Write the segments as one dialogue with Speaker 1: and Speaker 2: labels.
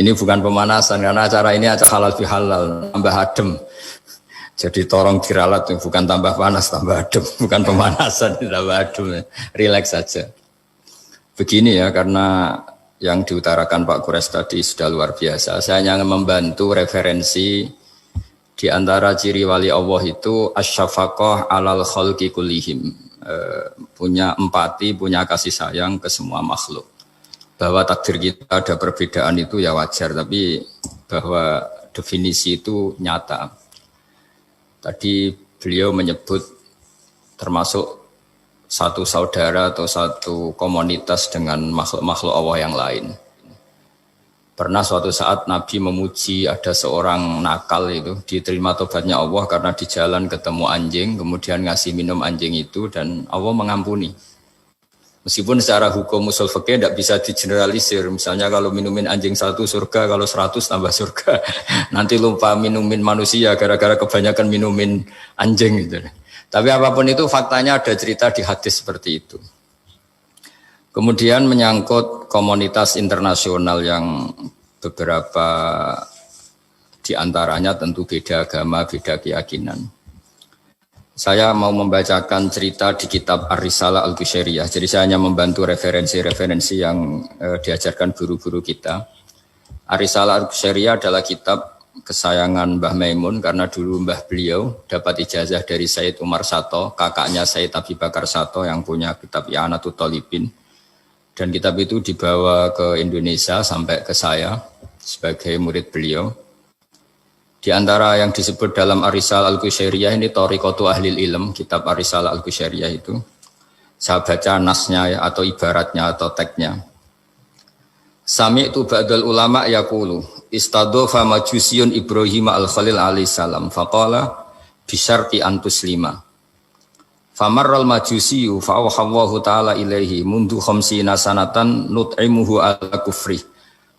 Speaker 1: Ini bukan pemanasan karena acara ini acara halal bihalal, tambah adem. Jadi tolong diralat, bukan tambah panas, tambah adem, bukan pemanasan, tambah adem, rileks saja. Begini ya, karena yang diutarakan Pak Kures tadi sudah luar biasa. Saya hanya membantu referensi di antara ciri wali Allah itu asyafaqah alal khalqi kullihim, punya empati, punya kasih sayang ke semua makhluk. Bahwa takdir kita ada perbedaan itu ya wajar, tapi bahwa definisi itu nyata. Tadi beliau menyebut termasuk satu saudara atau satu komunitas dengan makhluk-makhluk Allah yang lain. Pernah suatu saat Nabi memuji ada seorang nakal itu, diterima tobatnya Allah karena di jalan ketemu anjing, kemudian ngasih minum anjing itu dan Allah mengampuni. Meskipun secara hukum usul fikih tidak bisa digeneralisir, misalnya kalau minumin anjing 1 surga, kalau 100 tambah surga. Nanti lupa minumin manusia gara-gara kebanyakan minumin anjing gitu. Tapi apapun itu faktanya ada cerita di hadis seperti itu. Kemudian menyangkut komunitas internasional yang beberapa diantaranya tentu beda agama, beda keyakinan. Saya mau membacakan cerita di kitab Ar-Risalah Al-Qushairiyah. Jadi saya hanya membantu referensi-referensi yang diajarkan guru-guru kita. Ar-Risalah Al-Qushairiyah adalah kitab kesayangan Mbah Maimun karena dulu mbah beliau dapat ijazah dari Said Umar Sato, kakaknya Said Abi Bakar Sato yang punya kitab I'anatul Thalibin. Dan kitab itu dibawa ke Indonesia sampai ke saya sebagai murid beliau. Di antara yang disebut dalam Ar-Risalah Al-Qushairiyah ini Thariqatu Ahlil Ilm, kitab Ar-Risalah Al-Qushairiyah itu. Saya baca nasnya ya, atau ibaratnya atau teksnya. Sami'tu ba'dal ulama yaqulu istadhafa majusiyun Ibrahim al-Khalil alaihi salam faqala bisyarti an tuslima. Famarral majusiyu fa'awhallahu ta'ala ilaihi mundu khamsina sanatan nut'imuhu ala kufri.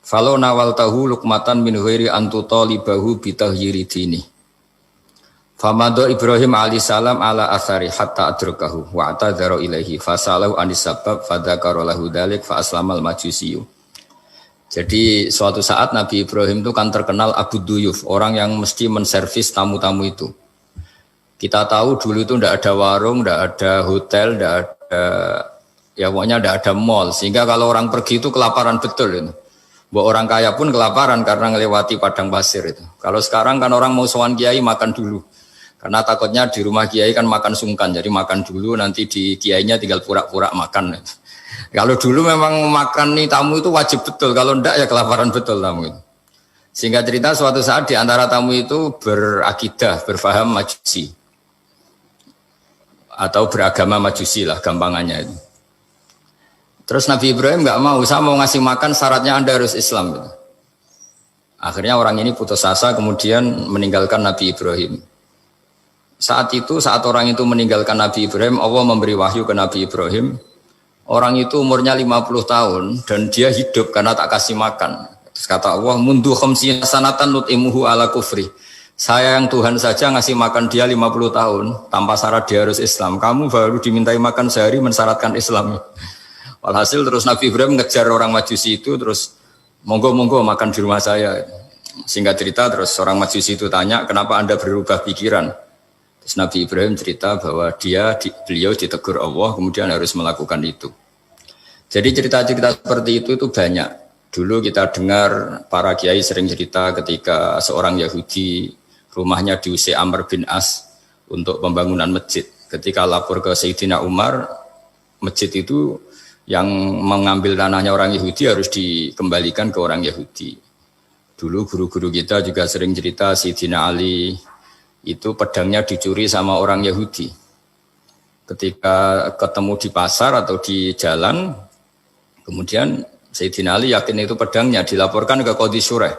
Speaker 1: Falau nawaltahu luqmatan min ghairi antu talibahu bitahyiri dini. Famado Ibrahim alaihi salam ala athari hatta adrakahu wa atadhara ilaihi fasalahu anis sabab fadzakara lahu dzalik fa aslamal majusiyu. Jadi suatu saat Nabi Ibrahim itu kan terkenal Abu Duyuf, orang yang mesti menservis tamu-tamu itu. Kita tahu dulu itu tidak ada warung, tidak ada hotel, tidak ada, ya pokoknya tidak ada mall. Sehingga kalau orang pergi itu kelaparan betul itu. Bahwa orang kaya pun kelaparan karena melewati padang pasir itu. Kalau sekarang kan orang mau sowan kiai makan dulu. Karena takutnya di rumah kiai kan makan sungkan. Jadi makan dulu nanti di kiainya tinggal pura-pura makan. Kalau dulu memang makan nih tamu itu wajib betul. Kalau enggak ya kelaparan betul tamu itu. Sehingga cerita suatu saat di antara tamu itu berakidah, berfaham majusi. Atau beragama majusi lah gampangannya itu. Terus Nabi Ibrahim enggak mau, saya mau ngasih makan syaratnya Anda harus Islam. Gitu. Akhirnya orang ini putus asa kemudian meninggalkan Nabi Ibrahim. Saat orang itu meninggalkan Nabi Ibrahim, Allah memberi wahyu ke Nabi Ibrahim. Orang itu umurnya 50 tahun dan dia hidup karena tak kasih makan. Terus kata Allah, mundu khamsina sanatan nut'imuhu ala kufri. Saya yang Tuhan saja ngasih makan dia 50 tahun tanpa syarat dia harus Islam. Kamu baru dimintai makan sehari mensyaratkan Islam. Walhasil terus Nabi Ibrahim ngejar orang majusi itu terus monggo-monggo makan di rumah saya. Singkat cerita terus orang majusi itu tanya kenapa Anda berubah pikiran. Terus Nabi Ibrahim cerita bahwa beliau ditegur Allah kemudian harus melakukan itu. Jadi cerita-cerita seperti itu banyak. Dulu kita dengar para kiai sering cerita ketika seorang Yahudi rumahnya diusir Amr bin As untuk pembangunan masjid. Ketika lapor ke Sayyidina Umar, masjid itu yang mengambil tanahnya orang Yahudi harus dikembalikan ke orang Yahudi. Dulu guru-guru kita juga sering cerita Sayyidina Ali itu pedangnya dicuri sama orang Yahudi. Ketika ketemu di pasar atau di jalan, kemudian Sayyidina Ali yakin itu pedangnya, dilaporkan ke Qadhi Syureh.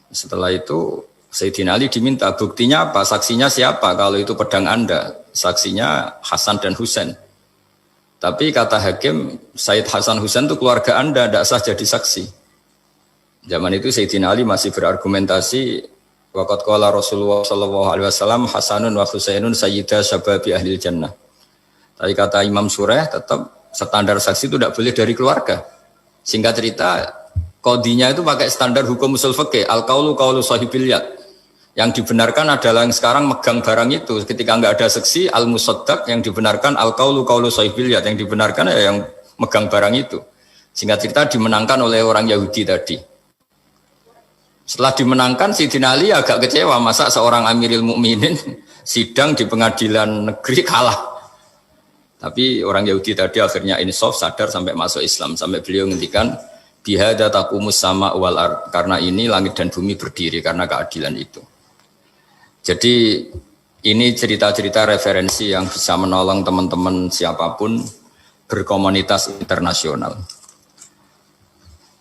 Speaker 1: Setelah itu Sayyidina Ali diminta buktinya apa, saksinya siapa kalau itu pedang Anda. Saksinya Hasan dan Husain. Tapi kata hakim, Said Hasan Husain itu keluarga Anda, tidak sah jadi saksi. Zaman itu Sayyidina Ali masih berargumentasi, waqad qala Rasulullah sallallahu alaihi wasallam Hasanun wa Husainun sayyida syababi ahlil jannah. Tapi kata Imam Sureh tetap standar saksi itu tidak boleh dari keluarga. Singkat cerita, Qadhinya itu pakai standar hukum usul fikih, al-qaulu qaulu sahibil yad. Yang dibenarkan adalah yang sekarang megang barang itu. Ketika enggak ada saksi, al-musaddaq, yang dibenarkan al-qaulu qaulu sahibil yad, yang dibenarkan ya yang megang barang itu. Singkat cerita dimenangkan oleh orang Yahudi tadi. Setelah dimenangkan, Sayyidina Ali agak kecewa, masa seorang Amirul Mukminin sidang di pengadilan negeri kalah. Tapi orang Yahudi tadi akhirnya insaf, sadar sampai masuk Islam, sampai beliau ngendikan bihada taqumus sama wal ard, karena ini langit dan bumi berdiri karena keadilan itu. Jadi ini cerita-cerita referensi yang bisa menolong teman-teman siapapun berkomunitas internasional.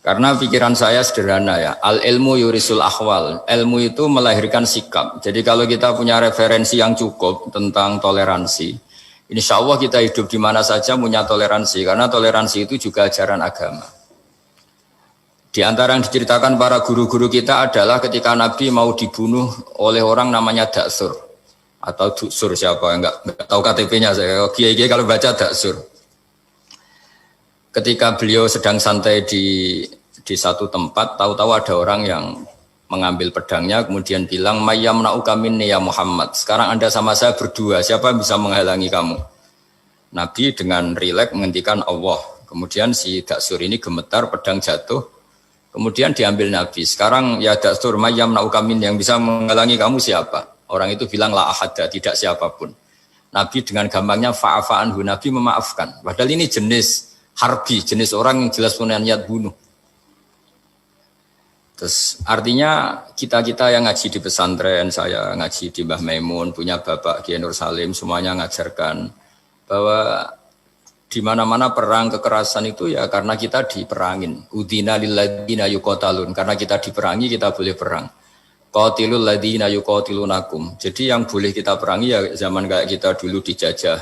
Speaker 1: Karena pikiran saya sederhana ya, al ilmu yurisul ahwal, ilmu itu melahirkan sikap. Jadi kalau kita punya referensi yang cukup tentang toleransi, insya Allah kita hidup di mana saja punya toleransi, karena toleransi itu juga ajaran agama. Di antara yang diceritakan para guru-guru kita adalah ketika Nabi mau dibunuh oleh orang namanya Daksur atau Duksur, siapa enggak tahu KTP-nya saya. Kiai-kiai kalau baca Daksur. Ketika beliau sedang santai di satu tempat, tahu-tahu ada orang yang mengambil pedangnya kemudian bilang mayyamna'uka minni ya Muhammad. Sekarang Anda sama saya berdua, siapa yang bisa menghalangi kamu? Nabi dengan rileks menghentikan Allah. Kemudian si Daksur ini gemetar, pedang jatuh. Kemudian diambil Nabi. Sekarang ya Daksur mayyamna'uka minni, yang bisa menghalangi kamu siapa? Orang itu bilang la ahada, tidak siapapun. Nabi dengan gampangnya fa'afa anhu, Nabi memaafkan. Padahal ini jenis harbi, jenis orang yang jelas punya niat bunuh. Terus artinya kita-kita yang ngaji di pesantren, saya ngaji di Mbah Maimun, punya Bapak Kiai Nur Salim, semuanya ngajarkan bahwa di mana-mana perang kekerasan itu ya karena kita diperangin. Udina lilladzina yuqatalun, karena kita diperangi kita boleh perang. Qatilul ladzina yuqatilunakum. Jadi yang boleh kita perangi ya zaman kayak kita dulu dijajah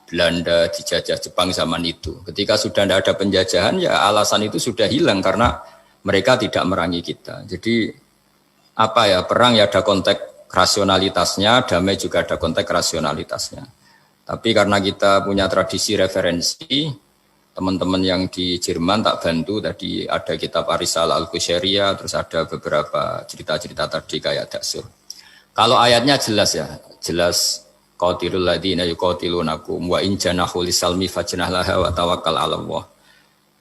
Speaker 1: Belanda, dijajah Jepang zaman itu. Ketika sudah tidak ada penjajahan, ya alasan itu sudah hilang karena mereka tidak merangi kita. Jadi apa ya, perang ya ada konteks rasionalitasnya, damai juga ada konteks rasionalitasnya. Tapi karena kita punya tradisi referensi, teman-teman yang di Jerman tak bantu, tadi ada kitab Ar-Risalah Al-Qushairiyah, terus ada beberapa cerita-cerita tadi kayak Daksur. Kalau ayatnya jelas ya, jelas qatilul ladzina yuqatilunakum wa in janahu lisalmi fajnah laha wa tawakkal 'ala Allah.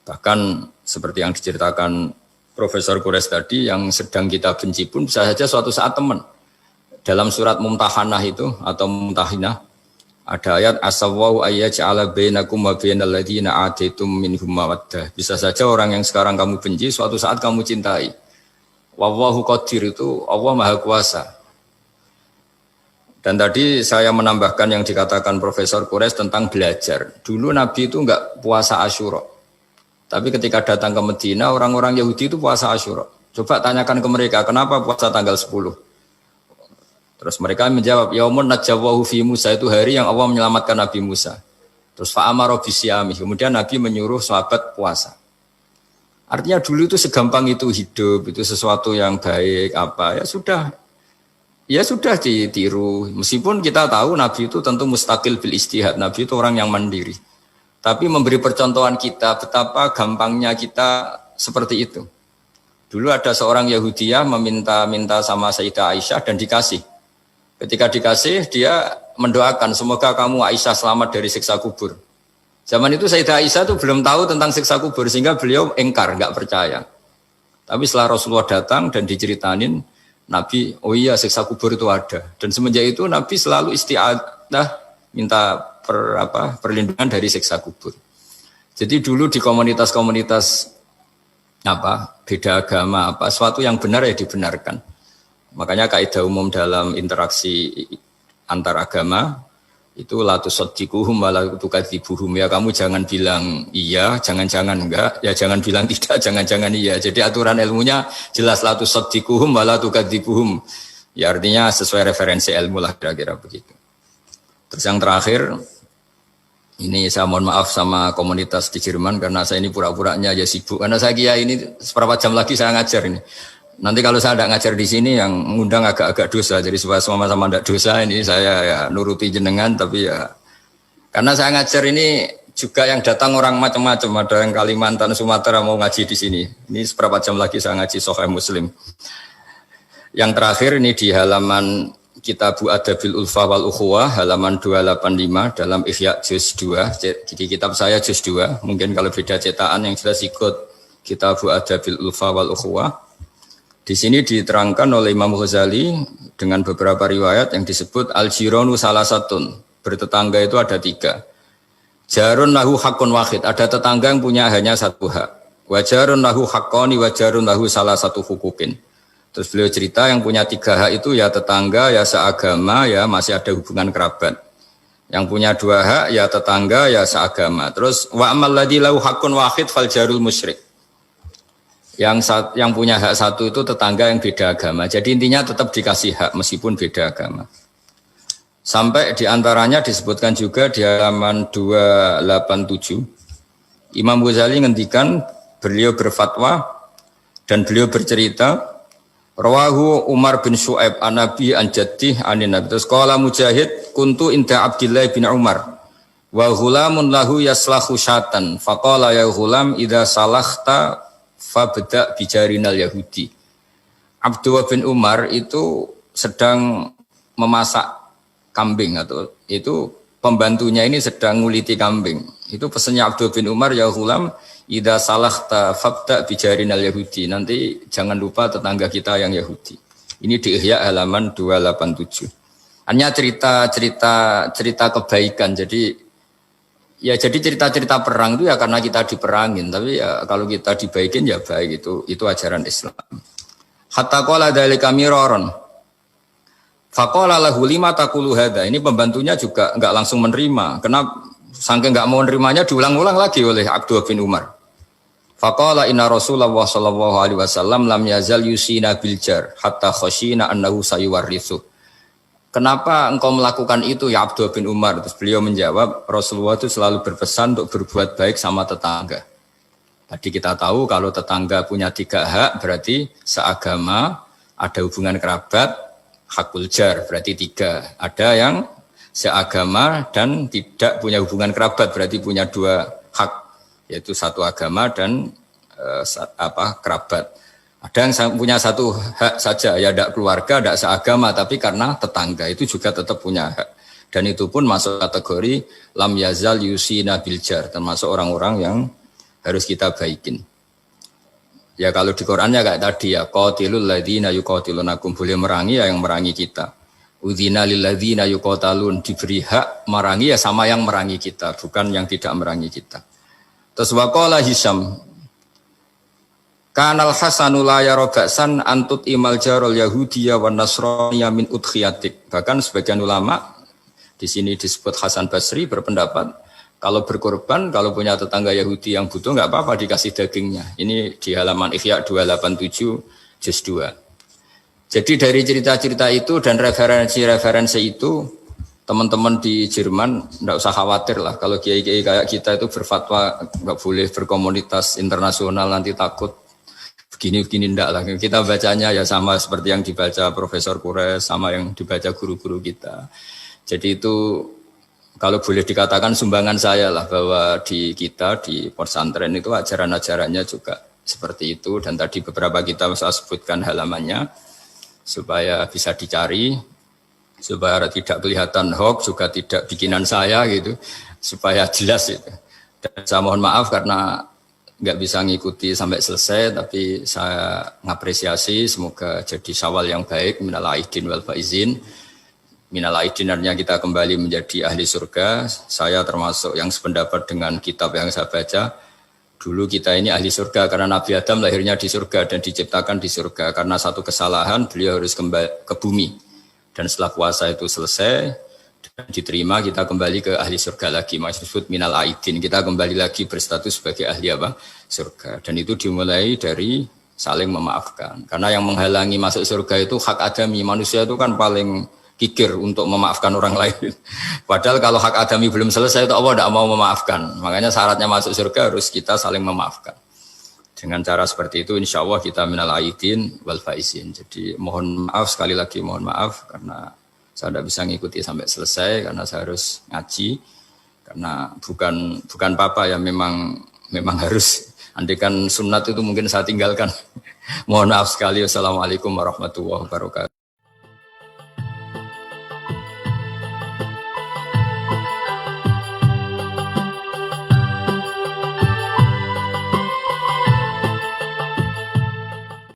Speaker 1: Bahkan seperti yang diceritakan Profesor Quraisy tadi, yang sedang kita benci pun bisa saja suatu saat teman. Dalam surat Mumtahanah itu atau Mumtahinah ada ayat asawwau ayyaj'ala bainakum wa bainal ladzina ataitum minhum mawaddah. Bisa saja orang yang sekarang kamu benci suatu saat kamu cintai. Wallahu qadir, itu Allah Maha Kuasa. Dan tadi saya menambahkan yang dikatakan Profesor Quraisy tentang belajar. Dulu Nabi itu enggak puasa Asyura. Tapi ketika datang ke Medina, orang-orang Yahudi itu puasa Asyura. Coba tanyakan ke mereka, kenapa puasa tanggal 10? Terus mereka menjawab, yaumun najjawahu fi Musa, itu hari yang Allah menyelamatkan Nabi Musa. Terus fa'amara bisyami, kemudian Nabi menyuruh sahabat puasa. Artinya dulu itu segampang itu hidup, itu sesuatu yang baik, apa, ya sudah ditiru. Meskipun kita tahu Nabi itu tentu mustaqil bil istihad, Nabi itu orang yang mandiri. Tapi memberi percontohan kita betapa gampangnya kita seperti itu. Dulu ada seorang Yahudiyah meminta sama Sayyidah Aisyah dan dikasih. Ketika dikasih, dia mendoakan semoga kamu Aisyah selamat dari siksa kubur. Zaman itu Sayyidah Aisyah itu belum tahu tentang siksa kubur, sehingga beliau engkar, enggak percaya. Tapi setelah Rasulullah datang dan diceritanin, Nabi, oh iya siksa kubur itu ada. Dan semenjak itu Nabi selalu isti'adah minta perlindungan dari siksa kubur. Jadi dulu di komunitas-komunitas beda agama, sesuatu yang benar ya dibenarkan. Makanya kaidah umum dalam interaksi antar agama itu la tusaddiquhum wa la tukadzibuhum, ya kamu jangan bilang iya, jangan-jangan enggak, ya jangan bilang tidak, jangan-jangan iya. Jadi aturan ilmunya jelas la tusaddiquhum wa la tukadzibuhum. Ya artinya sesuai referensi ilmu lah kira-kira begitu. Terus yang terakhir, ini saya mohon maaf sama komunitas di Jerman karena saya ini pura-puranya aja sibuk. Karena saya kira ini seberapa jam lagi saya ngajar ini. Nanti kalau saya tidak ngajar di sini yang mengundang agak-agak dosa. Jadi supaya sama-sama tidak dosa, ini saya ya nuruti jenengan. Tapi ya karena saya ngajar ini juga yang datang orang macam-macam. Ada yang Kalimantan, Sumatera mau ngaji di sini. Ini seberapa jam lagi saya ngaji Sahih Muslim. Yang terakhir ini di halaman Kitabu Adabil Ulfa wal Ukhuwah halaman 285 dalam Ihya juz 2. Jadi kitab saya juz 2. Mungkin kalau beda cetakan yang jelas ikut Kitabu Adabil Ulfa wal Ukhuwah. Di sini diterangkan oleh Imam Ghazali dengan beberapa riwayat yang disebut al-jiranu salasatun. Bertetangga itu ada 3. Jarun lahu hakun wahid. Ada tetangga yang punya hanya 1 hak. Wajarun lahu haqqani wajarun lahu salah satu hukukin. Terus beliau cerita yang punya 3 hak itu ya tetangga, ya seagama, ya masih ada hubungan kerabat. Yang punya 2 hak ya tetangga, ya seagama. Terus wa amal ladzi lahu haqqun wahid fal jarul musyrik. Yang punya hak 1 itu tetangga yang beda agama. Jadi intinya tetap dikasih hak meskipun beda agama. Sampai diantaranya disebutkan juga di halaman 287. Imam Ghazali ngendikan beliau berfatwa dan beliau bercerita Rawahu Umar bin Syu'aib an Nabi an Jaddih anin Nabi. Terus qala Mujahid kuntu inda Abdullah bin Umar wa ghulamun lahu yaslahu syatan faqala ya ghulam idza salahta fabda bijarinal yahudi. Abdullah bin Umar itu sedang memasak kambing atau itu pembantunya ini sedang nguliti kambing. Itu pesannya Abdullah bin Umar ya ghulam idza salahta fabda bijarinal yahudi. Nanti jangan lupa tetangga kita yang Yahudi. Ini di Ihya halaman 287. Hanya cerita kebaikan. Jadi cerita-cerita perang itu ya karena kita diperangin, tapi ya kalau kita dibaikin ya baik, itu ajaran Islam. Hatta qala dzalika miraron. Faqala lahu lima taqulu hadza. Ini pembantunya juga enggak langsung menerima. Kenapa? Saking enggak mau nerimanya diulang-ulang lagi oleh Abdullah bin Umar. Faqala inna Rasulullah sallallahu alaihi wasallam lam yazal yusina bil jar hatta khashina annahu sayuwarrithu. Kenapa engkau melakukan itu ya Abdullah bin Umar? Terus beliau menjawab, Rasulullah itu selalu berpesan untuk berbuat baik sama tetangga. Tadi kita tahu kalau tetangga punya 3 hak berarti seagama, ada hubungan kerabat, hakul jar berarti 3. Ada yang seagama dan tidak punya hubungan kerabat berarti punya 2 hak. Yaitu 1 agama dan kerabat. Ada yang punya 1 hak saja, ya tidak keluarga, tidak seagama, tapi karena tetangga itu juga tetap punya hak. Dan itu pun masuk kategori lam yazal yusina biljar, termasuk orang-orang yang harus kita baikin. Ya kalau di Qur'annya kayak tadi ya, qatilul ladzina yuqatilunakum, boleh merangi ya yang merangi kita. Udzina lil ladzina yuqatalun, diberi hak merangi ya sama yang merangi kita, bukan yang tidak merangi kita. Terus waqala Hisham kanal hasanu la yara ba'san antut imal jarul yahudiyya wan nasraniyya min udkhiyatik. Bahkan sebagian ulama di sini disebut Hasan Basri berpendapat kalau berkorban, kalau punya tetangga Yahudi yang butuh enggak apa-apa dikasih dagingnya. Ini di halaman Ihya 287 juz 2. Jadi dari cerita-cerita itu dan referensi-referensi itu teman-teman di Jerman enggak usah khawatir lah kalau kiai-kiai kayak kita itu berfatwa enggak boleh berkomunitas internasional nanti takut begini-begini enggak lah. Kita bacanya ya sama seperti yang dibaca Profesor Kures, sama yang dibaca guru-guru kita. Jadi itu kalau boleh dikatakan sumbangan saya lah bahwa di kita di pesantren itu ajaran-ajarannya juga seperti itu dan tadi beberapa kita saya sebutkan halamannya supaya bisa dicari, supaya tidak kelihatan hoax, juga tidak bikinan saya gitu, supaya jelas itu. Dan saya mohon maaf karena nggak bisa ngikuti sampai selesai, tapi saya ngapresiasi semoga jadi syawal yang baik, minal aidin wal faizin. Minal aidin artinya kita kembali menjadi ahli surga. Saya termasuk yang sependapat dengan kitab yang saya baca. Dulu kita ini ahli surga karena Nabi Adam lahirnya di surga dan diciptakan di surga. Karena satu kesalahan beliau harus kembali ke bumi. Dan setelah puasa itu selesai dan diterima, kita kembali ke ahli surga lagi. Maksud minal aidin, kita kembali lagi berstatus sebagai ahli apa? Surga. Dan itu dimulai dari saling memaafkan. Karena yang menghalangi masuk surga itu hak adami. Manusia itu kan paling kikir untuk memaafkan orang lain. Padahal kalau hak adami belum selesai itu Allah tidak mau memaafkan. Makanya syaratnya masuk surga harus kita saling memaafkan. Dengan cara seperti itu insya Allah kita minal aidin wal faizin. Jadi mohon maaf sekali lagi, mohon maaf karena saya tidak bisa ngikuti sampai selesai karena saya harus ngaji. karena bukan papa ya, memang harus. Andai kan sunat itu mungkin saya tinggalkan. Mohon maaf sekali. Wassalamualaikum warahmatullahi wabarakatuh.